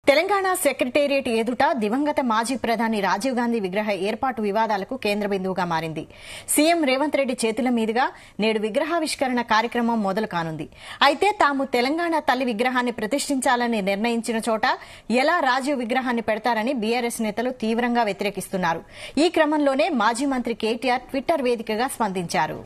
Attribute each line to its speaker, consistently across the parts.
Speaker 1: Telangana secretariat ఎదుట దివంగత మాజీ ప్రధాని రాజీవ్ గాంధీ విగ్రహ ఏర్పాటు వివాదాలకు కేంద్ర బిందువుగా మారింది. సీఎం రేవంత్ రెడ్డి చేతుల మీదుగా నేడు విగ్రహావిష్కరణ కార్యక్రమం మొదలు కానుంది. అయితే తాము తెలంగాణ తల్లి విగ్రహాన్ని ప్రతిష్ఠించాలని నిర్ణయించిన చోట ఎలా రాజీవ్ విగ్రహాన్ని పెడతారని బీఆర్ఎస్ నేతలు తీవ్రంగా వ్యతిరేకిస్తున్నారు. ఈ క్రమంలోనే మాజీ మంత్రి కేటీఆర్ ట్విట్టర్ వేదికగా స్పందించారు.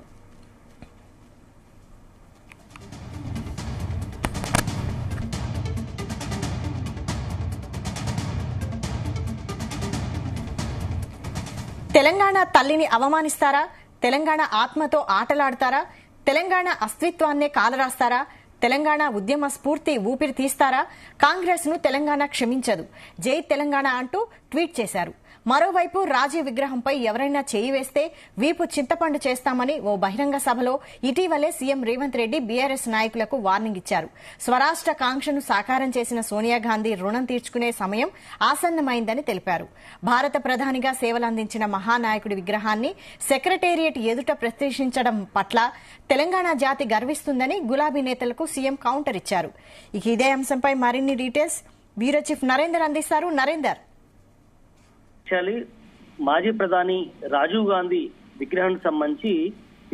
Speaker 1: తెలంగాణ తల్లిని అవమానిస్తారా? తెలంగాణ ఆత్మతో ఆటలాడతారా? తెలంగాణ అస్తిత్వాన్నే కాలరాస్తారా? తెలంగాణ ఉద్యమ స్ఫూర్తి ఊపిరి తీస్తారా? కాంగ్రెస్ ను తెలంగాణ క్షమించదు, జై తెలంగాణ అంటూ ట్వీట్ చేశారు. మరోవైపు రాజీవ్ విగ్రహంపై ఎవరైనా చేయి వేస్తే వీపు చింతపండు చేస్తామని ఓ బహిరంగ సభలో ఇటీవలే సీఎం రేవంత్ రెడ్డి బీఆర్ఎస్ నాయకులకు వార్నింగ్ ఇచ్చారు. స్వరాష్ట్ర కాంక్షను సాకారం చేసిన సోనియా గాంధీ రుణం తీర్చుకునే సమయం ఆసన్నమైందని తెలిపారు. భారత ప్రధానిగా సేవలందించిన మహానాయకుడి విగ్రహాన్ని సెక్రటేరియట్ ఎదుట ప్రతిష్ఠించడం పట్ల తెలంగాణ జాతి గర్విస్తుందని గులాబీ నేతలకు సీఎం కౌంటర్ ఇచ్చారు. ఇదే అంశంపై మరిన్ని డీటెయిల్స్ బ్యూరో చీఫ్ నరేందర్ అందిస్తారు. నరేందర్,
Speaker 2: మాజీ ప్రధాని రాజీవ్ గాంధీ విగ్రహానికి సంబంధించి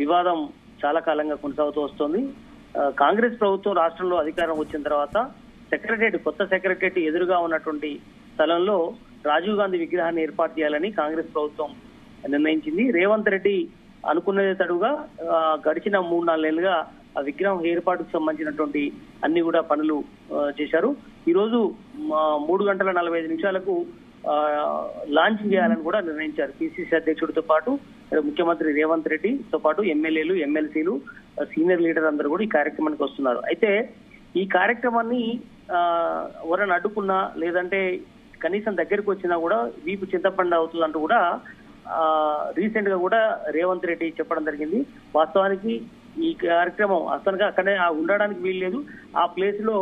Speaker 2: వివాదం చాలా కాలంగా కొనసాగుతూ వస్తోంది. కాంగ్రెస్ ప్రభుత్వం రాష్ట్రంలో అధికారం వచ్చిన తర్వాత కొత్త సెక్రటేరియట్ ఎదురుగా ఉన్నటువంటి స్థలంలో రాజీవ్ గాంధీ విగ్రహాన్ని ఏర్పాటు చేయాలని కాంగ్రెస్ ప్రభుత్వం నిర్ణయించింది. రేవంత్ రెడ్డి అనుకున్నదే తడుగా గడిచిన 3-4 నెలలుగా ఆ విగ్రహం ఏర్పాటుకు సంబంధించినటువంటి అన్ని కూడా పనులు చేశారు. ఈ రోజు 3:45 లాంచ్ చేయాలని కూడా నిర్ణయించారు. పిసిసి అధ్యక్షుడితో పాటు ముఖ్యమంత్రి రేవంత్ రెడ్డితో పాటు ఎమ్మెల్యేలు, ఎమ్మెల్సీలు, సీనియర్ లీడర్ అందరూ కూడా ఈ కార్యక్రమానికి వస్తున్నారు. అయితే ఈ కార్యక్రమాన్ని ఎవరైనా అడ్డుకున్నా లేదంటే కనీసం దగ్గరికి వచ్చినా కూడా వీపు చింతపండు అవుతుందంటూ కూడా రీసెంట్ గా కూడా రేవంత్ రెడ్డి చెప్పడం జరిగింది. వాస్తవానికి ఈ కార్యక్రమం అసలుగా అక్కడే ఉండడానికి వీల్లేదు. ఆ ప్లేస్ లో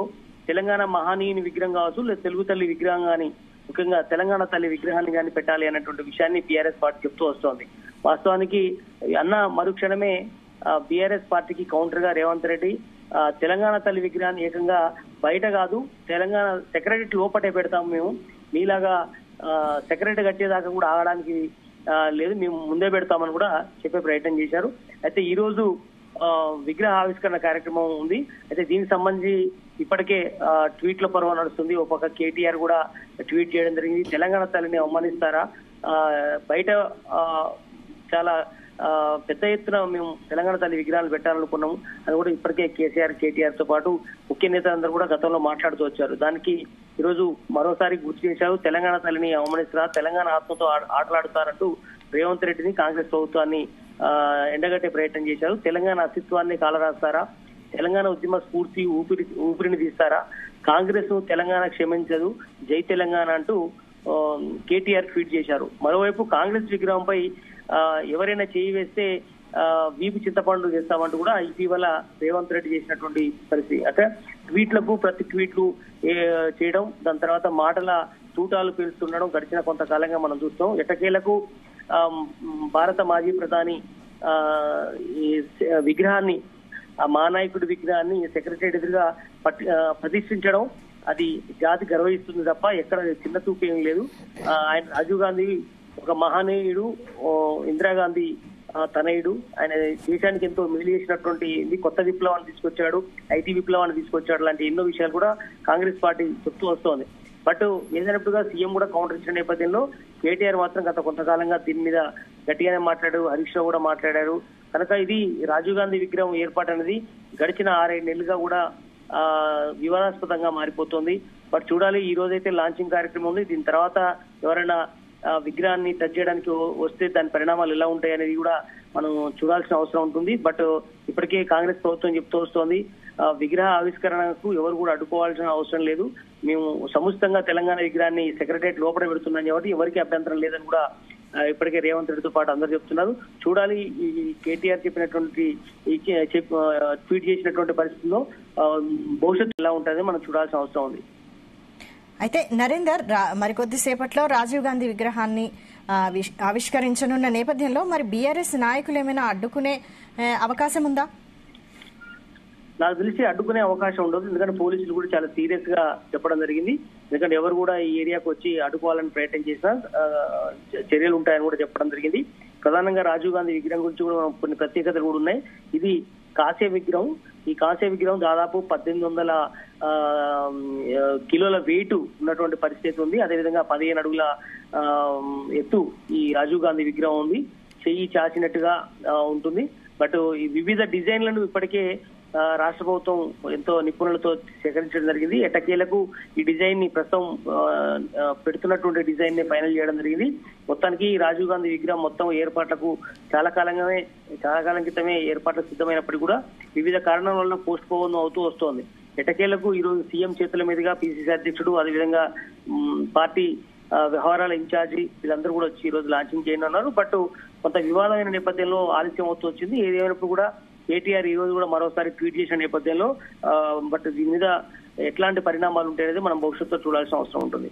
Speaker 2: తెలంగాణ మహానీయుని విగ్రహం కావచ్చు, లేదా తెలుగు తల్లి విగ్రహం కానీ, ముఖ్యంగా తెలంగాణ తల్లి విగ్రహాన్ని కానీ పెట్టాలి అన్నటువంటి విషయాన్ని బీఆర్ఎస్ పార్టీ చెప్తూ వస్తోంది. వాస్తవానికి అన్న మరుక్షణమే బీఆర్ఎస్ పార్టీకి కౌంటర్ గా రేవంత్ రెడ్డి తెలంగాణ తల్లి విగ్రహాన్ని ఏకంగా బయట కాదు తెలంగాణ సెక్రటరీ లోపటే పెడతాము, మేము మీలాగా సెక్రటరీ కట్టేదాకా కూడా ఆగడానికి లేదు, మేము ముందే పెడతామని కూడా చెప్పే ప్రయత్నం చేశారు. అయితే ఈ రోజు విగ్రహ ఆవిష్కరణ కార్యక్రమం ఉంది. అయితే దీనికి సంబంధించి ఇప్పటికే ట్వీట్ల పర్వం నడుస్తుంది. ఒక పక్క కేటీఆర్ కూడా ట్వీట్ చేయడం జరిగింది. తెలంగాణ తల్లిని అవమానిస్తారా? బయట చాలా పెద్ద ఎత్తున మేము తెలంగాణ తల్లి విగ్రహాలు పెట్టాలనుకున్నాము అని కూడా ఇప్పటికే కేటీఆర్ తో పాటు ముఖ్య నేతలందరూ కూడా గతంలో మాట్లాడుతూ వచ్చారు. దానికి ఈరోజు మరోసారి గుర్తు చేశారు. తెలంగాణ తల్లిని అవమానిస్తారా, తెలంగాణ ఆత్మతో ఆటలాడుతారంటూ రేవంత్ రెడ్డిని, కాంగ్రెస్ ప్రభుత్వాన్ని ఎండగట్టే ప్రయత్నం చేశారు. తెలంగాణ అస్తిత్వాన్ని కాలరాస్తారా? తెలంగాణ ఉద్యమ స్ఫూర్తి ఊపిరిని తీస్తారా? కాంగ్రెస్ తెలంగాణ క్షమించదు, జై తెలంగాణ అంటూ కేటీఆర్ ట్వీట్ చేశారు. మరోవైపు కాంగ్రెస్ విగ్రహంపై ఎవరైనా చేయి వేస్తే వీపు చింతపండు చేస్తామంటూ కూడా ఇటీవల రేవంత్ రెడ్డి చేసినటువంటి పరిస్థితి. అంటే ప్రతి ట్వీట్లు చేయడం, దాని తర్వాత మాటల తూటాలు పీల్స్తుండడం గడిచిన కొంతకాలంగా మనం చూస్తాం. ఎట్టకేలకు భారత మాజీ ప్రధాని విగ్రహాన్ని, ఆ మహానాయకుడి విగ్రహాన్ని సెక్రటరీ ఎదురుగా ప్రతిష్ఠించడం అది జాతి గర్వహిస్తుంది తప్ప ఎక్కడ చిన్న చూపేం లేదు. ఆయన రాజీవ్ గాంధీ ఒక మహానీయుడు, ఇందిరాగాంధీ తనయుడు. ఆయన దేశానికి ఎంతో మేలు చేసినటువంటి కొత్త విప్లవాన్ని తీసుకొచ్చాడు, ఐటీ విప్లవాన్ని తీసుకొచ్చాడు, లాంటి ఎన్నో విషయాలు కూడా కాంగ్రెస్ పార్టీ చెప్తూ వస్తోంది. బట్ ఏదైనట్టుగా సీఎం కూడా కౌంటర్ ఇచ్చిన నేపథ్యంలో కేటీఆర్ మాత్రం గత కొంతకాలంగా దీని మీద గట్టిగానే మాట్లాడారు. హరీష్ రావు కూడా మాట్లాడారు. కనుక ఇది రాజీవ్ గాంధీ విగ్రహం ఏర్పాటు అనేది గడిచిన 6-7 నెలలుగా కూడా వివాదాస్పదంగా మారిపోతుంది. బట్ చూడాలి, ఈ రోజైతే లాంచింగ్ కార్యక్రమం ఉంది. దీని తర్వాత ఎవరైనా విగ్రహాన్ని టచ్ చేయడానికి వస్తే దాని పరిణామాలు ఎలా ఉంటాయి అనేది కూడా మనం చూడాల్సిన అవసరం ఉంటుంది. బట్ ఇప్పటికే కాంగ్రెస్ ప్రభుత్వం చెప్తూ వస్తోంది, విగ్రహ ఆవిష్కరణకు ఎవరు కూడా అడ్డుకోవాల్సిన అవసరం లేదు, మేము సముచితంగా తెలంగాణ విగ్రహాన్ని సెక్రటరియట్ లోపల పెడుతున్నాం కాబట్టి ఎవరికి అభ్యంతరం లేదని కూడా ఇప్పటికే రేవంత్ రెడ్డితో పాటు అందరూ చెప్తున్నారు. చూడాలి, ఈ కేటీఆర్ చెప్పినటువంటి ట్వీట్ చేసినటువంటి పరిస్థితుల్లో భవిష్యత్తు ఎలా ఉంటుంది మనం చూడాల్సిన అవసరం ఉంది.
Speaker 1: అయితే నరేందర్, మరికొద్దిసేపట్లో రాజీవ్ గాంధీ విగ్రహాన్ని ఆవిష్కరించనున్న నేపథ్యంలో మరి బీఆర్ఎస్ నాయకులు ఏమైనా అడ్డుకునే అవకాశం ఉందా?
Speaker 2: నాకు తెలిసి అడ్డుకునే అవకాశం ఉండదు. ఎందుకంటే పోలీసులు కూడా చాలా సీరియస్ గా చెప్పడం జరిగింది. ఎందుకంటే ఎవరు కూడా ఈ ఏరియాకు వచ్చి అడ్డుకోవాలని ప్రయత్నం చేసినా చర్యలు ఉంటాయని కూడా చెప్పడం జరిగింది. ప్రధానంగా రాజీవ్ గాంధీ విగ్రహం గురించి కూడా కొన్ని ప్రత్యేకతలు కూడా ఉన్నాయి. ఇది కాంస్య విగ్రహం. ఈ కాంస్య విగ్రహం దాదాపు 1800 కిలోల వెయిట్ ఉన్నటువంటి పరిస్థితి ఉంది. అదేవిధంగా 15 అడుగుల ఎత్తు ఈ రాజీవ్ గాంధీ విగ్రహం ఉంది. చెయ్యి చాచినట్టుగా ఉంటుంది. బట్ ఈ వివిధ డిజైన్లను ఇప్పటికే రాష్ట్ర ప్రభుత్వం ఎంతో నిపుణులతో సేకరించడం జరిగింది. ఎట్టకేలకు ఈ డిజైన్ ని ప్రస్తుతం పెడుతున్నటువంటి డిజైన్ ని ఫైనల్ చేయడం జరిగింది. మొత్తానికి రాజీవ్ గాంధీ విగ్రహం మొత్తం ఏర్పాట్లకు చాలా కాలం క్రితమే ఏర్పాట్లకు సిద్ధమైనప్పటికీ కూడా వివిధ కారణాల వల్ల పోస్ట్ పోన్ అవుతూ వస్తోంది. ఎట్టకేలకు ఈ రోజు సీఎం చేతుల మీదుగా పిసిసి అధ్యక్షుడు, అదేవిధంగా పార్టీ వ్యవహారాల ఇన్ఛార్జి వీళ్ళందరూ కూడా వచ్చి ఈ రోజు లాంచింగ్ చేయనున్నారు. బట్ కొంత వివాదమైన నేపథ్యంలో ఆలస్యం అవుతూ వచ్చింది. ఏదేమైనప్పుడు కూడా కేటీఆర్ ఈ రోజు కూడా మరోసారి ట్వీట్ చేసిన నేపథ్యంలో బట్ దీని మీద ఎట్లాంటి పరిణామాలు ఉంటాయనేది మనం భవిష్యత్తులో చూడాల్సిన అవసరం ఉంటుంది.